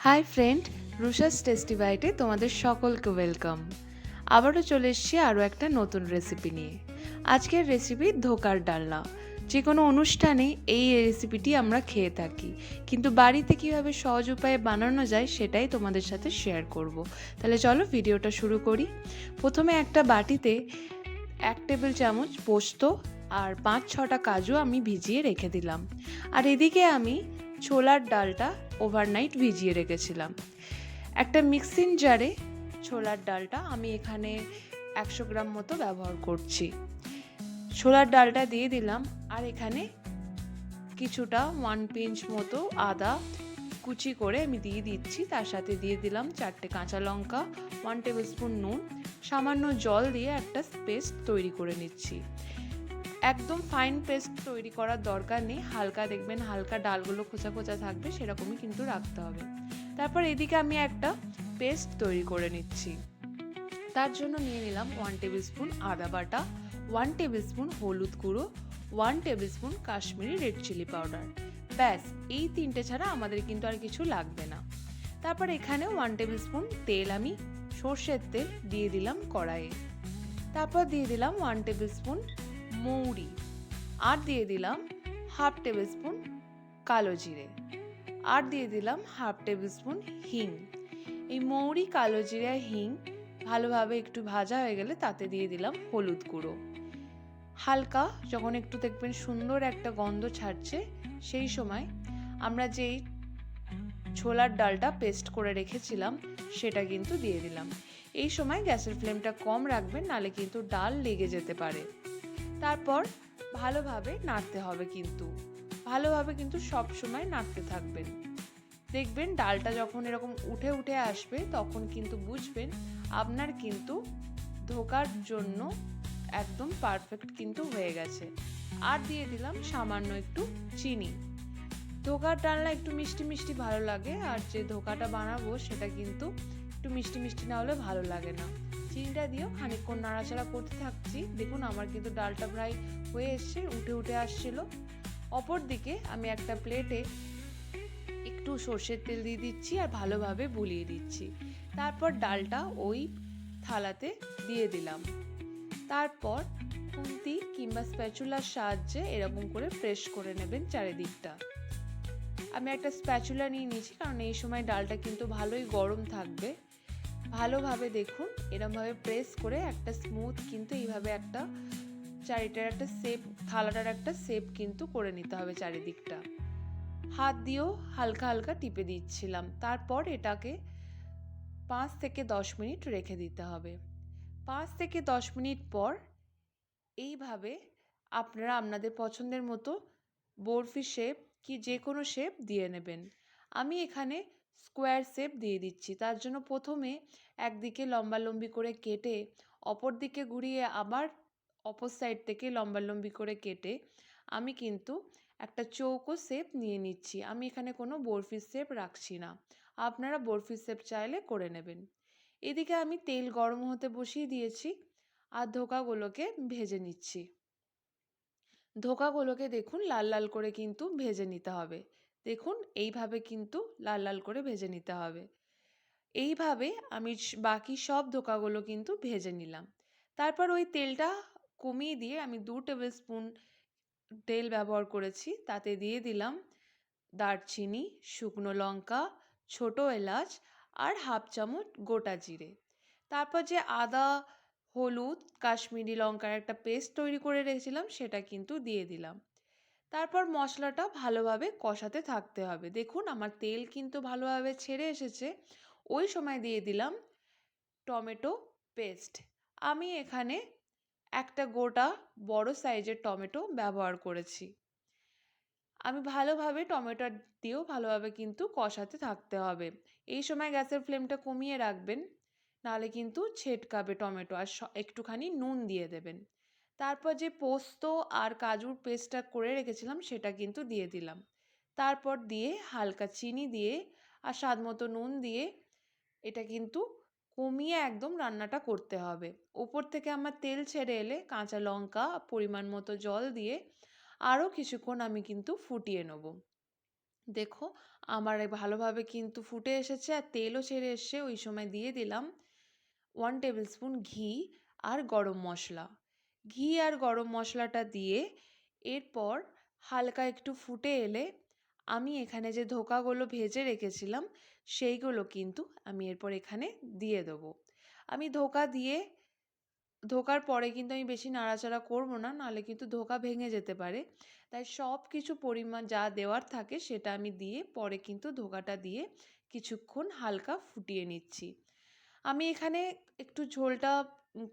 Hi friend, রুশাস tasty বাইটে তোমাদের সকলকে ওয়েলকাম। আবারও চলে এসেছি আরও একটা নতুন রেসিপি নিয়ে। আজকের রেসিপি ধোকার ডালনা। যে কোনো অনুষ্ঠানে এই রেসিপিটি আমরা খেয়ে থাকি, কিন্তু বাড়িতে কীভাবে সহজ উপায়ে বানানো যায় সেটাই তোমাদের সাথে শেয়ার করব। তাহলে চলো ভিডিওটা শুরু করি। প্রথমে একটা বাটিতে 1 টেবিল চামচ পোস্ত আর 5-6টা কাজু আমি ভিজিয়ে রেখে দিলাম। আর এদিকে আমি ছোলার ডালটা ওভারনাইট ভিজিয়ে রেখেছিলাম। একটা মিক্সিং জারে ছোলার ডালটা আমি এখানে 100 গ্রাম মতো ব্যবহার করছি। ছোলার ডালটা দিয়ে দিলাম, আর এখানে কিছুটা 1 পিঞ্চ মতো আদা কুচি করে আমি দিয়ে দিচ্ছি। তার সাথে দিয়ে দিলাম 4টে কাঁচা লঙ্কা, 1 টেবিল স্পুন নুন, সামান্য জল দিয়ে একটা পেস্ট তৈরি করে নিচ্ছি। একদম ফাইন পেস্ট তৈরি করার দরকার নেই, হালকা দেখবেন হালকা ডালগুলো খোঁচা খোঁচা থাকবে সেরকমই কিন্তু রাখতে হবে। তারপর এদিকে আমি একটা পেস্ট তৈরি করে নিচ্ছি। তার জন্য নিয়ে নিলাম 1 টেবিল স্পুন আদা বাটা, 1 টেবিল স্পুন হলুদ গুঁড়ো, 1 tablespoon Kashmiri red chilli powder. ব্যাস, এই তিনটে ছাড়া আমাদের কিন্তু আর কিছু লাগবে না। তারপর এখানে 1 টেবিল স্পুন তেল, আমি সর্ষের তেল দিয়ে দিলাম কড়াইয়ে। তারপর দিয়ে দিলাম 1 টেবিল স্পুন মৌরি, আর দিয়ে দিলাম 1/2 টেবিল স্পুন কালো জিরে, আর দিয়ে দিলাম 1/2 টেবিল স্পুন হিং। এই মৌরি, কালো জিরে আর হিং ভালোভাবে একটু ভাজা হয়ে গেলে তাতে দিয়ে দিলাম হলুদ গুঁড়ো। হালকা যখন একটু দেখবেন সুন্দর একটা গন্ধ ছাড়ছে, সেই সময় আমরা যেই ছোলার ডালটা পেস্ট করে রেখেছিলাম সেটা কিন্তু দিয়ে দিলাম। এই সময় গ্যাসের ফ্লেমটা কম রাখবেন, নালে কিন্তু ডাল লেগে যেতে পারে। তারপর ভালোভাবে নাড়তে হবে, কিন্তু সব সময় নাড়তে থাকবেন। দেখবেন ডালটা যখন এরকম উঠে উঠে আসবে তখন কিন্তু বুঝবেন আপনার কিন্তু ধোকার জন্য একদম পারফেক্ট কিন্তু হয়ে গেছে। আর দিয়ে দিলাম সামান্য একটু চিনি। ধোকার ডালনা একটু মিষ্টি মিষ্টি ভালো লাগে, আর যে ধোকাটা বানাবো সেটা কিন্তু একটু মিষ্টি মিষ্টি না হলে ভালো লাগে না। চিনিটা দিয়েও খানিকক্ষণ নাড়াচাড়া করতে থাকছি। দেখুন আমার কিন্তু ডালটা প্রায় হয়ে এসছে, উঠে উঠে আসছিল। অপর দিকে আমি একটা প্লেটে একটু সর্ষের তেল দিয়ে দিচ্ছি আর ভালোভাবে বুলিয়ে দিচ্ছি। তারপর ডালটা ওই থালাতে দিয়ে দিলাম। তারপর খুন্তি কিংবা স্প্যাচুলার সাহায্যে এরকম করে প্রেস করে নেবেন চারিদিকটা। আমি একটা স্প্যাচুলা নিয়ে নিয়েছি, কারণ এই সময় ডালটা কিন্তু ভালোই গরম থাকবে। ভালোভাবে দেখুন এরকমভাবে প্রেস করে একটা স্মুথ কিন্তু এইভাবে একটা চারিটার একটা শেপ, থালাটার একটা শেপ কিন্তু করে নিতে হবে চারিদিকটা। হাত দিয়েও হালকা হালকা টিপে দিচ্ছিলাম। তারপর এটাকে 5 থেকে 10 মিনিট রেখে দিতে হবে। 5 থেকে 10 মিনিট পর এইভাবে আপনারা আপনাদের পছন্দের মতো বরফি শেপ কি যে কোনো শেপ দিয়ে নেবেন। আমি এখানে স্কোয়ার শেপ দিয়ে দিচ্ছি। তার জন্য প্রথমে একদিকে লম্বালম্বি করে কেটে, অপর দিকে ঘুরিয়ে আবার অপর সাইড থেকে লম্বালম্বি করে কেটে আমি কিন্তু একটা চৌকো শেপ নিয়ে নিচ্ছি। আমি এখানে কোনো বরফির শেপ রাখছি না, আপনারা বরফির শেপ চাইলে করে নেবেন। এদিকে আমি তেল গরম হতে বসিয়ে দিয়েছি আর ধোকাগুলোকে ভেজে নিচ্ছি। ধোকাগুলোকে দেখুন লাল লাল করে কিন্তু ভেজে নিতে হবে। দেখুন এইভাবে কিন্তু লাল লাল করে ভেজে নিতে হবে। এইভাবে আমি বাকি সব ধোকাগুলো কিন্তু ভেজে নিলাম। তারপর ওই তেলটা কমিয়ে দিয়ে আমি 2 টেবিল স্পুন তেল ব্যবহার করেছি। তাতে দিয়ে দিলাম দারচিনি, শুকনো লঙ্কা, ছোট এলাচ আর 1/2 চামচ গোটা জিরে। তারপর যে আদা, হলুদ, কাশ্মীরি লঙ্কার একটা পেস্ট তৈরি করে রেখেছিলাম সেটা কিন্তু দিয়ে দিলাম। তারপর মশলাটা ভালোভাবে কষাতে থাকতে হবে। দেখুন আমার তেল কিন্তু ভালোভাবে ছেড়ে এসেছে। ওই সময় দিয়ে দিলাম টমেটো পেস্ট। আমি এখানে একটা গোটা বড় সাইজের টমেটো ব্যবহার করেছি। আমি ভালোভাবে টমেটো দিয়েও ভালোভাবে কিন্তু কষাতে থাকতে হবে। এই সময় গ্যাসের ফ্লেমটা কমিয়ে রাখবেন, নাহলে কিন্তু ছেটকাবে টমেটো। আর একটুখানি নুন দিয়ে দেবেন। তারপর যে পোস্ত আর কাজুর পেস্টটা করে রেখেছিলাম সেটা কিন্তু দিয়ে দিলাম। তারপর দিয়ে হালকা চিনি দিয়ে আর স্বাদ মতো নুন দিয়ে এটা কিন্তু কমিয়ে একদম রান্নাটা করতে হবে। ওপর থেকে আমার তেল ছেড়ে এলে কাঁচা লঙ্কা, পরিমাণ মতো জল দিয়ে আরও কিছুক্ষণ আমি কিন্তু ফুটিয়ে নেব। দেখো আমার ভালোভাবে কিন্তু ফুটে এসেছে আর তেলও ছেড়ে এসছে। ওই সময় দিয়ে দিলাম 1 টেবিল স্পুন ঘি আর গরম মশলা। ঘি আর গরম মশলাটা দিয়ে এরপর হালকা একটু ফুটে এলে আমি এখানে যে ধোকাগুলো ভেজে রেখেছিলাম সেইগুলো কিন্তু আমি এরপর এখানে দিয়ে দেবো। আমি ধোকার পরে কিন্তু আমি বেশি নাড়াচাড়া করব না, নাহলে কিন্তু ধোকা ভেঙে যেতে পারে। তাই সব কিছু পরিমাণ যা দেওয়ার থাকে সেটা আমি দিয়ে পরে কিন্তু ধোকাটা দিয়ে কিছুক্ষণ হালকা ফুটিয়ে নিচ্ছি। আমি এখানে একটু ঝোলটা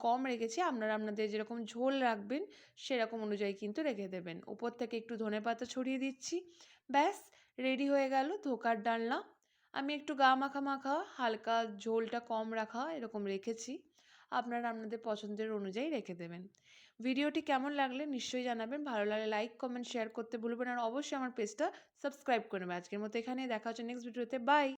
কম রেখেছি। আপনারা আপনাদের যেরকম ঝোল রাখবেন সেরকম অনুযায়ী কিন্তু রেখে দেবেন। উপর থেকে একটু ধনেপাতা ছড়িয়ে দিচ্ছি। ব্যাস, রেডি হয়ে গেল ধোকার ডালনা। আমি একটু গা মাখা মাখা হালকা ঝোলটা কম রাখা এরকম রেখেছি। আপনারা আপনাদের পছন্দের অনুযায়ী রেখে দেবেন। ভিডিওটি কেমন লাগলে নিশ্চয়ই জানাবেন। ভালো লাগলে লাইক, কমেন্ট, শেয়ার করতে ভুলবেন আর অবশ্যই আমার পেজটা সাবস্ক্রাইব করে নেবেন। আজকের মতো এখানেই দেখা হচ্ছে নেক্সট ভিডিওতে। বাই।